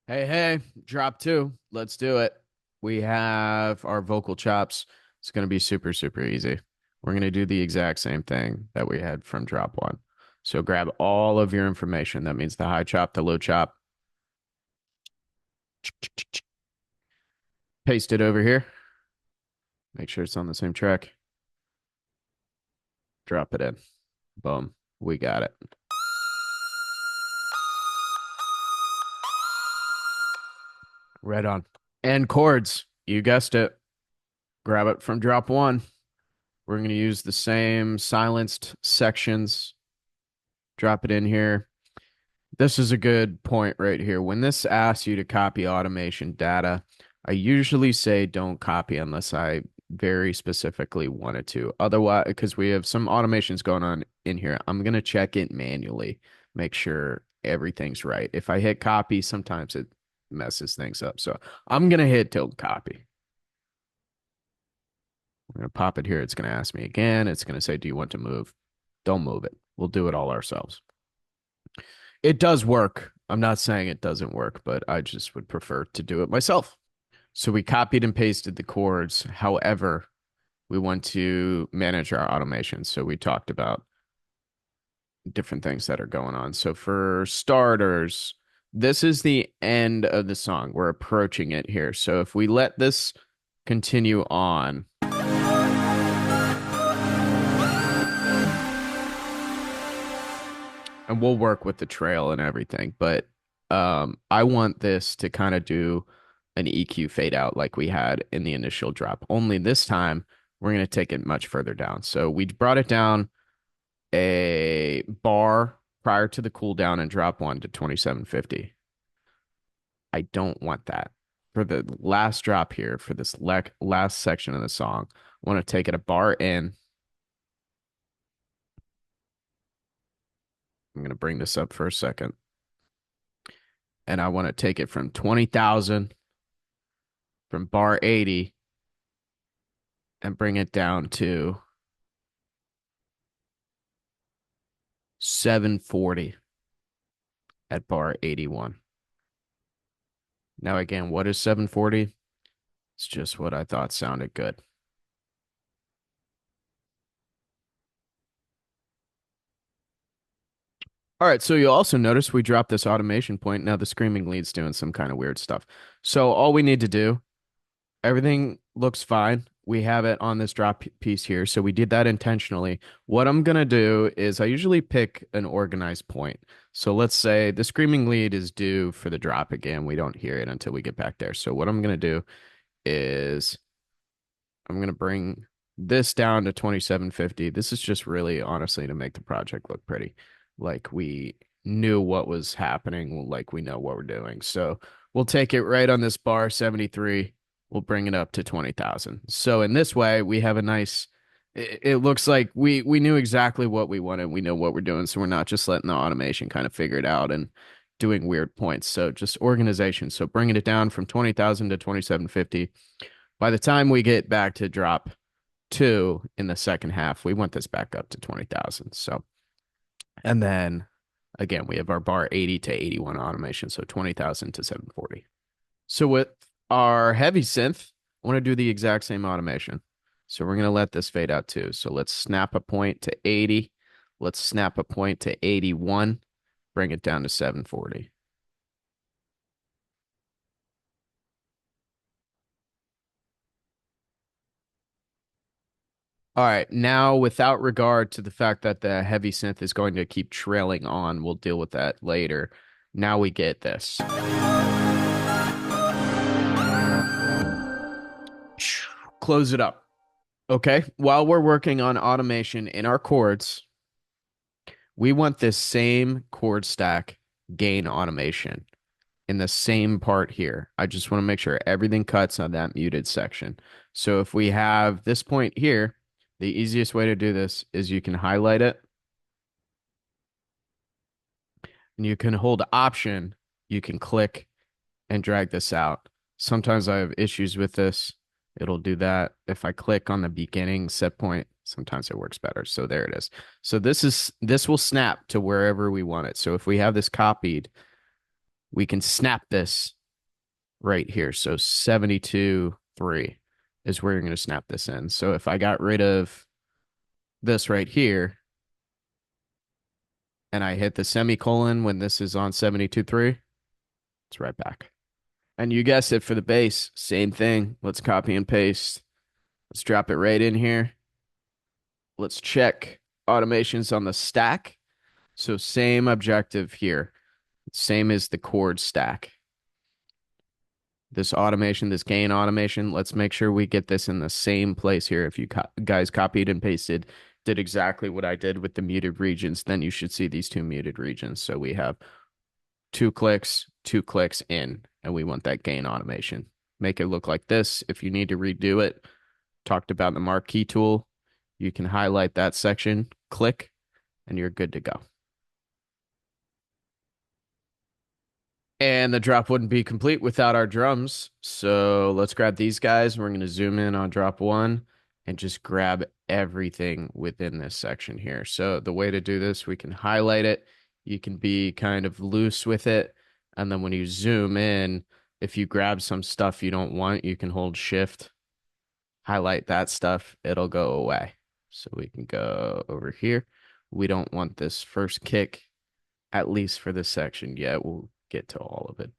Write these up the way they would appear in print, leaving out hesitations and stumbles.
Hey, hey, drop two. Let's do it. We have our vocal chops. It's going to be super, super easy. We're going to do the exact same thing that we had from drop one. So grab all of your information. That means the high chop, the low chop. Paste it over here. Make sure it's on the same track. Drop it in. Boom. We got it. Right on. And chords. You guessed it. Grab it from drop one. We're going to use the same silenced sections. Drop it in here. This is a good point right here. When this asks you to copy automation data, I usually say don't copy unless I very specifically wanted to. Otherwise, because we have some automations going on in here, I'm going to check it manually, make sure everything's right. If I hit copy, sometimes it messes things up. So I'm going to hit don't copy. I'm going to pop it here. It's going to ask me again. It's going to say, do you want to move? Don't move it. We'll do it all ourselves. It does work. I'm not saying it doesn't work, but I just would prefer to do it myself. So we copied and pasted the chords. However, we want to manage our automation. So we talked about different things that are going on. So for starters, this is the end of the song. We're approaching it here. So if we let this continue on, and we'll work with the trail and everything, but I want this to kind of do an EQ fade out like we had in the initial drop. Only this time we're going to take it much further down. So we brought it down a bar prior to the cooldown and drop one to 2750. I don't want that. For the last drop here, for this last section of the song, I want to take it a bar in. I'm going to bring this up for a second. And I want to take it from 20,000 from bar 80 and bring it down to 740 at bar 81. Now, again, what is 740? It's just what I thought sounded good. All right, so you'll also notice we dropped this automation point. Now the screaming lead's doing some kind of weird stuff. So all we need to do, everything looks fine. We have it on this drop piece here. So we did that intentionally. What I'm going to do is I usually pick an organized point. So let's say the screaming lead is due for the drop again. We don't hear it until we get back there. So what I'm going to do is I'm going to bring this down to 2750. This is just really honestly to make the project look pretty. Like we knew what was happening, like we know what we're doing. So we'll take it right on this bar 73. We'll bring it up to 20,000. So in this way, we have a nice it looks like we knew exactly what we wanted. We know what we're doing, so we're not just letting the automation kind of figure it out and doing weird points. So just organization. So bringing it down from 20,000 to 2750. By the time we get back to drop two in the second half, we want this back up to 20,000. So, and then again, we have our bar 80 to 81 automation. So 20,000 to 740. So with our heavy synth, I want to do the exact same automation. So we're going to let this fade out too. So let's snap a point to 80. Let's snap a point to 81. Bring it down to 740. All right, now without regard to the fact that the heavy synth is going to keep trailing on, we'll deal with that later. Now we get this. Close it up. Okay, while we're working on automation in our chords, we want this same chord stack gain automation in the same part here. I just want to make sure everything cuts on that muted section. So if we have this point here, the easiest way to do this is you can highlight it and you can hold Option. You can click and drag this out. Sometimes I have issues with this. It'll do that. If I click on the beginning set point, sometimes it works better. So there it is. So this will snap to wherever we want it. So if we have this copied, we can snap this right here. So 72.3 is where you're going to snap this in. So if I got rid of this right here and I hit the semicolon when this is on 72.3, it's right back. And you guessed it, for the base, same thing. Let's copy and paste. Let's drop it right in here. Let's check automations on the stack. So same objective here. Same as the chord stack. This automation, this gain automation, let's make sure we get this in the same place here. If you guys copied and pasted, did exactly what I did with the muted regions, then you should see these two muted regions. So we have 2 clicks in, and we want that gain automation. Make it look like this. If you need to redo it, talked about the marquee tool, you can highlight that section, click, and you're good to go. And the drop wouldn't be complete without our drums. So let's grab these guys. We're going to zoom in on drop 1 and just grab everything within this section here. So the way to do this, we can highlight it. You can be kind of loose with it. And then when you zoom in, if you grab some stuff you don't want, you can hold shift, highlight that stuff. It'll go away. So we can go over here. We don't want this first kick, at least for this section yet. We'll get to all of it,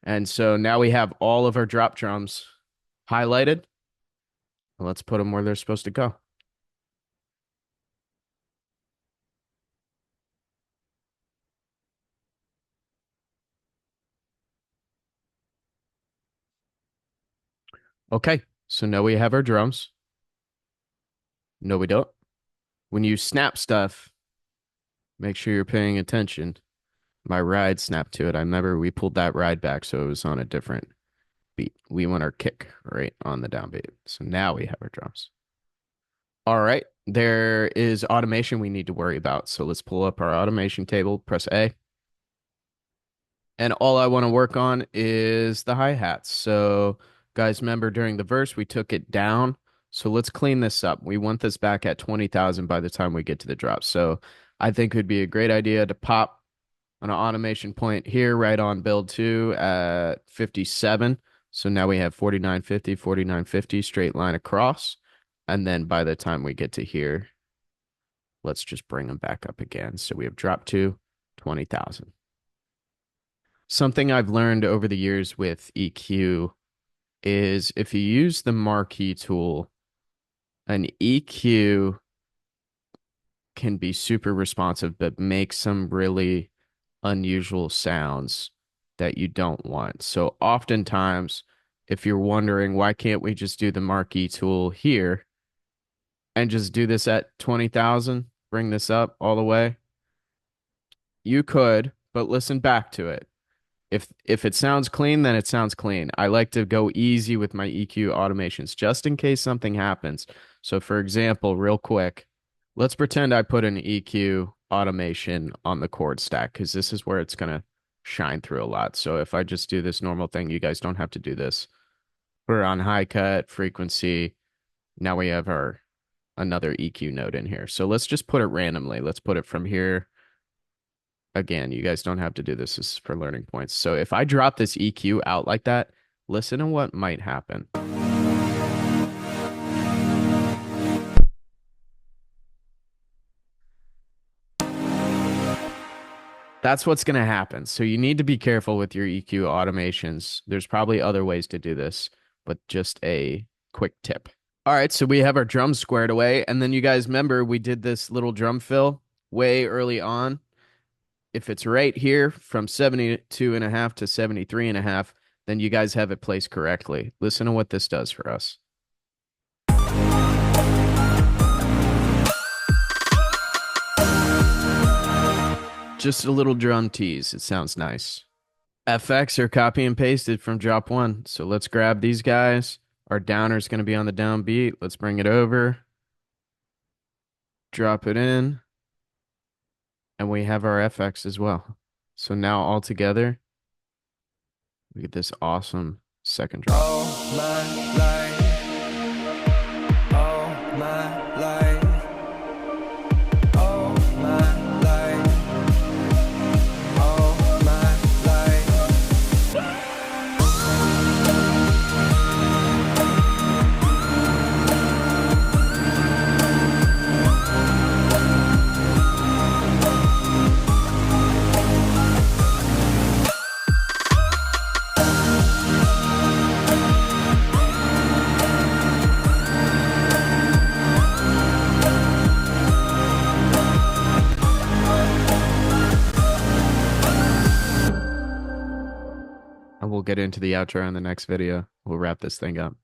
and so now we have all of our drop drums highlighted. Let's put them where they're supposed to go. Okay, so now we have our drums. No, we don't. When you snap stuff, make sure you're paying attention. My ride snapped to it. I remember we pulled that ride back, so it was on a different beat. We want our kick right on the downbeat. So now we have our drums. All right, there is automation we need to worry about. So let's pull up our automation table, press A. And all I want to work on is the hi-hats. So guys, remember during the verse, we took it down. So let's clean this up. We want this back at 20,000 by the time we get to the drop. So I think it would be a great idea to pop an automation point here right on build 2 at 57. So now we have 4950, 4950 straight line across. And then by the time we get to here, let's just bring them back up again. So we have drop 2, 20,000. Something I've learned over the years with EQ is if you use the marquee tool, an EQ can be super responsive, but make some really unusual sounds that you don't want. So oftentimes, if you're wondering, why can't we just do the marquee tool here and just do this at 20,000, bring this up all the way? You could, but listen back to it. If it sounds clean, then it sounds clean. I like to go easy with my EQ automations just in case something happens. So for example, real quick, let's pretend I put an EQ automation on the chord stack, because this is where it's going to shine through a lot. So if I just do this normal thing, you guys don't have to do this. We're on high cut, frequency. Now we have our another EQ node in here. So let's just put it randomly. Let's put it from here. Again, you guys don't have to do this. This is for learning points. So if I drop this EQ out like that, listen to what might happen. That's what's going to happen. So you need to be careful with your EQ automations. There's probably other ways to do this, but just a quick tip. All right, so we have our drums squared away. And then you guys remember we did this little drum fill way early on. If it's right here from 72.5 to 73.5, then you guys have it placed correctly. Listen to what this does for us. Just a little drum tease. It sounds nice. FX are copy and pasted from drop 1. So let's grab these guys. Our downer is going to be on the downbeat. Let's bring it over. Drop it in. And we have our FX as well. So now all together, we get this awesome second drop. Oh my life. Oh my life. Oh my life. Oh my life. we'll get into the outro in the next video. We'll wrap this thing up.